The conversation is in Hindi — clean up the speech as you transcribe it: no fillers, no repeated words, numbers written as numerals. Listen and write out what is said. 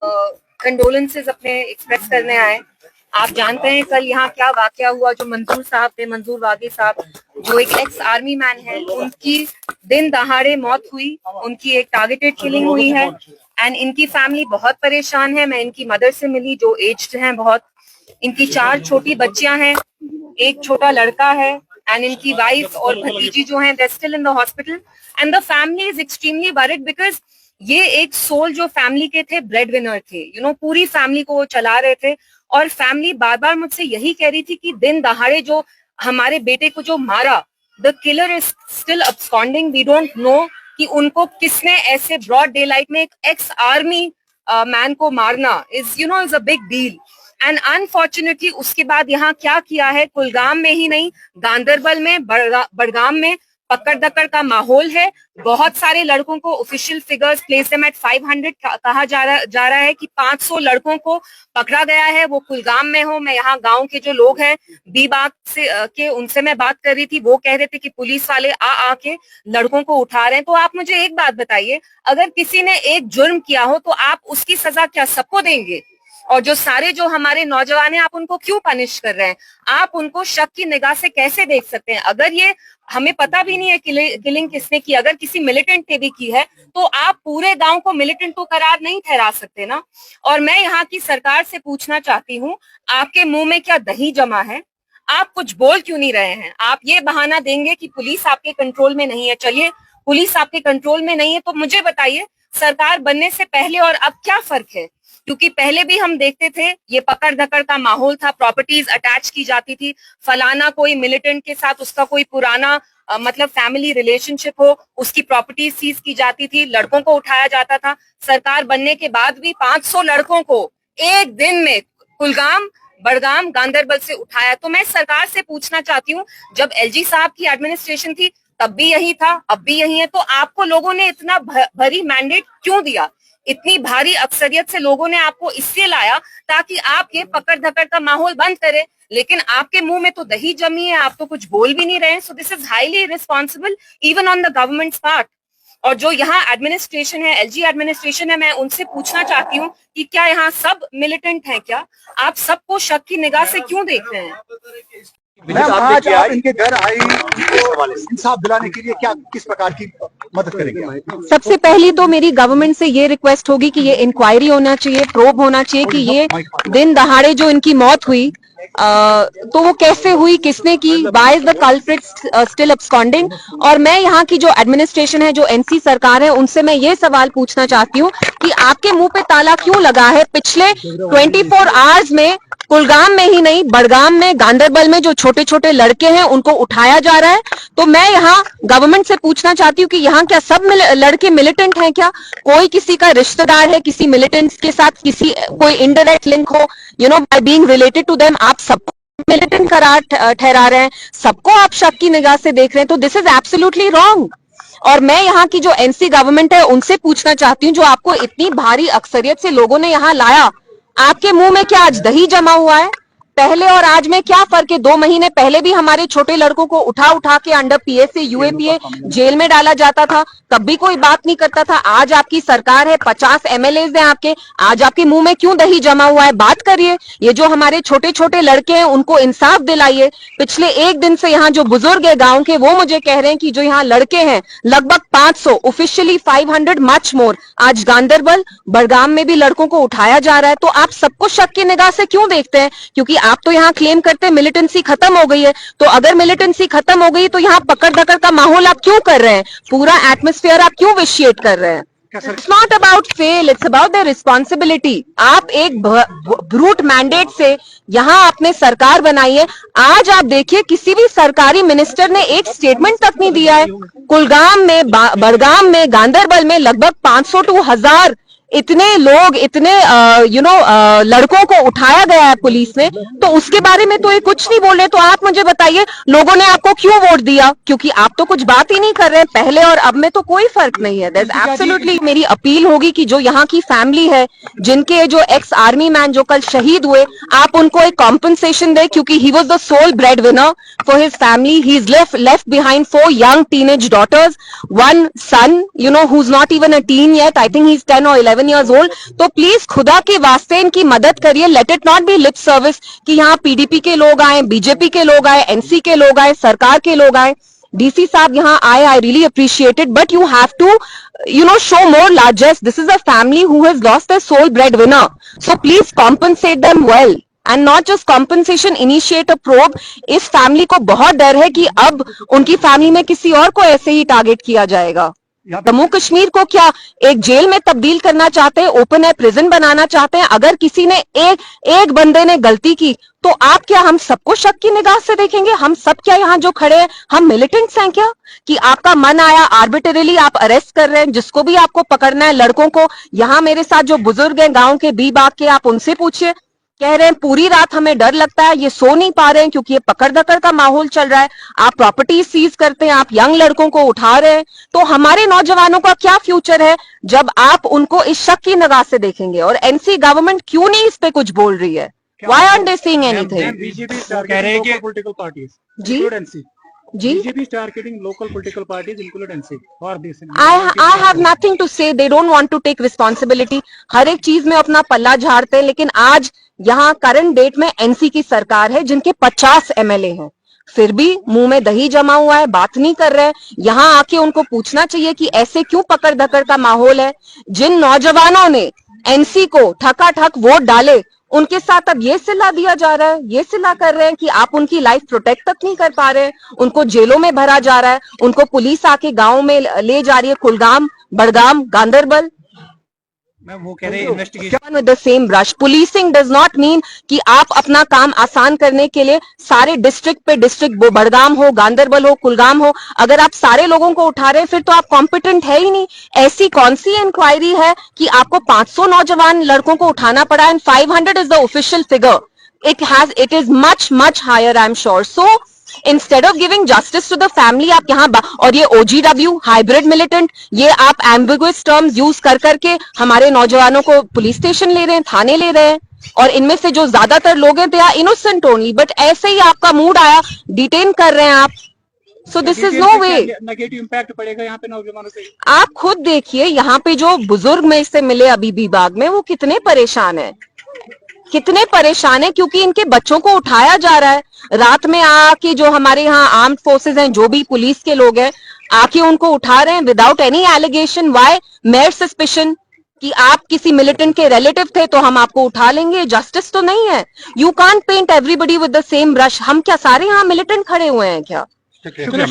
कंडोलेंसेस अपने एक्सप्रेस करने आए। आप जानते हैं कल यहाँ क्या वाकया हुआ, जो मंजूर साहब थे, मंजूर वागी साहब, जो एक एक्स आर्मी मैन है, उनकी दिन दहाड़े मौत हुई, उनकी एक टारगेटेड किलिंग हुई है एंड इनकी फैमिली बहुत परेशान है। मैं इनकी मदर से मिली जो एज्ड हैं बहुत, इनकी 4 छोटी बच्चियां हैं, एक छोटा लड़का है एंड इनकी वाइफ और भतीजी जो हैं they still in the hospital and the family is extremely worried because ये एक सोल जो फैमिली के थे, ब्रेड विनर थे, पूरी फैमिली को वो चला रहे थे और फैमिली बार बार मुझसे यही कह रही थी कि दिन दहाड़े जो हमारे बेटे को जो मारा, the killer is still absconding, we don't know कि उनको किसने ऐसे ब्रॉड डे लाइट में एक एक्स आर्मी मैन को मारना is is a big deal. And unfortunately उसके बाद यहाँ क्या किया है, कुलगाम में ही नहीं, गांधरबल में, बड़गाम में पकड़ दकड़ का माहौल है। बहुत सारे लड़कों को official figures place them at 500 कहा जा रहा है कि 500 लड़कों को पकड़ा गया है। वो कुलगाम में हो, मैं यहाँ गांव के जो लोग हैं बी बाग से के उनसे मैं बात कर रही थी, वो कह रहे थे कि पुलिस वाले आके लड़कों को उठा रहे हैं। तो आप मुझे एक बात बताइए, अगर किसी ने एक जुर्म किया हो तो आप उसकी सजा क्या सबको देंगे? और जो सारे जो हमारे नौजवान हैं, आप उनको क्यों पनिश कर रहे हैं? आप उनको शक की निगाह से कैसे देख सकते हैं? अगर ये हमें पता भी नहीं है किलिंग किसने की, अगर किसी मिलिटेंट ने भी की है तो आप पूरे गांव को मिलिटेंट तो करार नहीं ठहरा सकते ना। और मैं यहाँ की सरकार से पूछना चाहती हूँ, आपके मुंह में क्या दही जमा है? आप कुछ बोल क्यों नहीं रहे हैं? आप ये बहाना देंगे कि पुलिस आपके कंट्रोल में नहीं है। चलिए, पुलिस आपके कंट्रोल में नहीं है तो मुझे बताइए, सरकार बनने से पहले और अब क्या फर्क है? क्योंकि पहले भी हम देखते थे ये पकड़ धकड़ का माहौल था, प्रॉपर्टीज अटैच की जाती थी, फलाना कोई मिलिटेंट के साथ उसका कोई पुराना मतलब फैमिली रिलेशनशिप हो, उसकी प्रॉपर्टीज सीज की जाती थी, लड़कों को उठाया जाता था। सरकार बनने के बाद भी 500 लड़कों को एक दिन में कुलगाम, बड़गाम, गांधरबल से उठाया। तो मैं सरकार से पूछना चाहती हूँ, जब एलजी साहब की एडमिनिस्ट्रेशन थी तब भी यही था, अब भी यही है, तो आपको लोगों ने इतना भरी मैंडेट क्यों दिया? इतनी भारी अक्सरियत से लोगों ने आपको इसलिए लाया ताकि आप ये पकड़ धकड़ का माहौल बंद करें, लेकिन आपके मुंह में तो दही जमी है, आप तो कुछ बोल भी नहीं रहे हैं। सो this is highly responsible even on the governments part. और जो यहाँ एडमिनिस्ट्रेशन है, एलजी एडमिनिस्ट्रेशन है, मैं उनसे पूछना चाहती हूँ कि क्या यहाँ सब मिलिटेंट हैं? क्या आप सबको शक की निगाह से क्यों देख रहे हैं? मैम, आज आप इनके घर आई, इंसाफ दिलाने के लिए क्या किस प्रकार की मदद करेंगे? सबसे पहली तो मेरी गवर्नमेंट से ये रिक्वेस्ट होगी कि ये इंक्वायरी होना चाहिए, प्रोब होना चाहिए कि ये दिन दहाड़े जो इनकी मौत हुई तो वो कैसे हुई, किसने की, why is the culprit still absconding. और मैं यहाँ की जो एडमिनिस्ट्रेशन है, जो एनसी सरकार है, उनसे मैं ये सवाल पूछना चाहती हूँ कि आपके मुंह पे ताला क्यों लगा है? पिछले 24 आवर्स में कुलगाम में ही नहीं, बड़गाम में, गांधरबल में जो छोटे छोटे लड़के हैं उनको उठाया जा रहा है। तो मैं यहाँ गवर्नमेंट से पूछना चाहती हूँ कि यहाँ क्या सब लड़के मिलिटेंट हैं? क्या कोई किसी का रिश्तेदार है किसी मिलिटेंट्स के साथ, किसी कोई इनडायरेक्ट लिंक हो, by being related to them, आप सबको मिलिटेंट करार ठहरा रहे हैं, सबको आप शक की निगाह से देख रहे हैं। तो दिस इज एब्सोल्युटली रॉन्ग। और मैं यहाँ की जो एनसी गवर्नमेंट है उनसे पूछना चाहती हूँ, जो आपको इतनी भारी अक्सरियत से लोगों ने यहाँ लाया, आपके मुंह में क्या आज दही जमा हुआ है? पहले और आज में क्या फर्क है? 2 महीने पहले भी हमारे छोटे लड़कों को उठा उठा के अंडर पीएसए, यूएपीए जेल में डाला जाता था, तब भी कोई बात नहीं करता था। आज आपकी सरकार है, 50 एमएलएज हैं आपके, आज आपके मुंह में क्यों दही जमा हुआ है? बात करिए। ये जो हमारे छोटे छोटे लड़के हैं उनको इंसाफ दिलाइए। पिछले एक दिन से यहाँ जो बुजुर्ग है गांव के, वो मुझे कह रहे हैं कि जो यहाँ लड़के हैं लगभग 500, ऑफिशियली 500 मच मोर, आज गांधरबल, बड़गाम में भी लड़कों को उठाया जा रहा है। तो आप सबको शक की निगाह से क्यों देखते हैं? क्योंकि आप तो यहाँ क्लेम करते हैं मिलिटेंसी खत्म हो गई है, तो अगर मिलिटेंसी खत्म हो गई तो यहाँ पकड़ धकड़ का माहौल आप क्यों कर रहे हैं? पूरा एटमॉस्फेयर आप क्यों विशिएट कर रहे हैं? It's not about fail, it's about the responsibility. आप एक ब्रूट मैंडेट से यहाँ आपने सरकार बनाई है। आज आप देखिए, किसी भी सरकारी मिनिस्टर ने एक स्टेटमेंट तक नहीं दिया है। कुलगाम में, बड़गाम में, गांधरबल में लगभग 500 to 1000 इतने लोग, इतने लड़कों को उठाया गया है पुलिस ने, तो उसके बारे में तो ये कुछ नहीं बोल रहे। तो आप मुझे बताइए, लोगों ने आपको क्यों वोट दिया? क्योंकि आप तो कुछ बात ही नहीं कर रहे हैं। पहले और अब में तो कोई फर्क नहीं है। दैट्स एब्सोल्युटली मेरी अपील होगी कि जो यहाँ की फैमिली है, जिनके जो एक्स आर्मी मैन जो कल शहीद हुए, आप उनको एक कॉम्पनसेशन दे, क्योंकि he was the sole breadwinner for his family. He is left behind 4 young teenage daughters, one son, who's not even a teen yet. I think he's 10 or 11. 11 years old. तो प्लीज खुदा के वास्ते इनकी मदद करिए. Let it not B lib service कि यहाँ पीडीपी के लोग आए, बीजेपी के लोग आए, एनसी के लोग आए, सरकार के लोग आए. डीसी साहब यहाँ आए, I really appreciate it, but you have to show more largesse. This is a family who has lost their sole breadwinner, so please compensate them well and not just compensation, initiate a probe. इस फैमिली को बहुत डर है कि अब उनकी फैमिली में किसी और को ऐसे ही टारगेट किया जाएगा. जम्मू कश्मीर को क्या एक जेल में तब्दील करना चाहते हैं, ओपन एयर प्रिजन बनाना चाहते हैं? अगर किसी ने एक बंदे ने गलती की तो आप क्या हम सबको शक की निगाह से देखेंगे? हम सब क्या यहाँ जो खड़े हैं हम मिलिटेंट्स हैं क्या कि आपका मन आया आर्बिटरली आप अरेस्ट कर रहे हैं जिसको भी आपको पकड़ना है? लड़कों को यहाँ मेरे साथ जो बुजुर्ग हैं गांव के बी बाग के, आप उनसे पूछिए, कह रहे हैं पूरी रात हमें डर लगता है, ये सो नहीं पा रहे हैं क्योंकि ये पकड़ दकड़ का माहौल चल रहा है. आप प्रॉपर्टी सीज करते हैं, आप यंग लड़कों को उठा रहे हैं, तो हमारे नौजवानों का क्या फ्यूचर है जब आप उनको इस शक की निगाह से देखेंगे? और एनसी गवर्नमेंट क्यों नहीं इस पे कुछ बोल रही है? Why aren't they saying anything? BJP कह रहे हैं कि पॉलिटिकल पार्टीज जी जी BJP is targeting local political parties, including NC, for this. I have nothing to say. They don't want to take responsibility. हर एक चीज में अपना पल्ला झाड़ते हैं, लेकिन आज यहाँ करंट डेट में एनसी की सरकार है जिनके 50 एमएलए हैं, फिर भी मुंह में दही जमा हुआ है, बात नहीं कर रहे हैं. यहाँ आके उनको पूछना चाहिए कि ऐसे क्यों पकड़ धकड़ का माहौल है? जिन नौजवानों ने एनसी को ठकाठक वोट डाले उनके साथ अब ये सिला दिया जा रहा है, ये सिला कर रहे हैं कि आप उनकी लाइफ प्रोटेक्ट तक नहीं कर पा रहे हैं. उनको जेलों में भरा जा रहा है, उनको पुलिस आके गांव में ले जा रही है, कुलगाम, बड़गाम, गांधरबल. मैम वो कह रहे हैं investigation with the same brush. Policing does not mean कि आप अपना काम आसान करने के लिए सारे डिस्ट्रिक्ट पे डिस्ट्रिक्ट, वो बड़गाम हो, गांधरबल हो, कुलगाम हो, अगर आप सारे लोगों को उठा रहे हैं फिर तो आप कॉम्पिटेंट है ही नहीं. ऐसी कौन सी इंक्वायरी है कि आपको 500 नौजवान लड़कों को उठाना पड़ा? And 500 is the official figure. It is much higher, I am sure. So instead of giving justice to the family, आप यहाँ और ये OGW हाइब्रिड मिलिटेंट, ये आप एम्बिगुअस टर्म्स यूज कर करके हमारे नौजवानों को पुलिस स्टेशन ले रहे हैं, थाने ले रहे हैं, और इनमें से जो ज्यादातर लोग हैं they are innocent only, but ऐसे ही आपका मूड आया डिटेन कर रहे हैं आप. So this is no way. Negative impact पड़ेगा यहाँ पे नौजवानों से. आप खुद देखिए यहाँ पे जो बुजुर्ग में से मिले अभी भी बाग में, वो कितने परेशान है, कितने परेशान है, क्योंकि इनके बच्चों को उठाया जा रहा है. रात में आके जो हमारे यहाँ आर्म्ड फोर्सेस हैं, जो भी पुलिस के लोग हैं, आके उनको उठा रहे हैं without any allegation. Why? Mere suspicion कि आप किसी मिलिटेंट के रिलेटिव थे तो हम आपको उठा लेंगे. जस्टिस तो नहीं है. You can't paint everybody with the same brush. हम क्या सारे यहाँ मिलिटेंट खड़े हुए हैं क्या? शुक्रिया.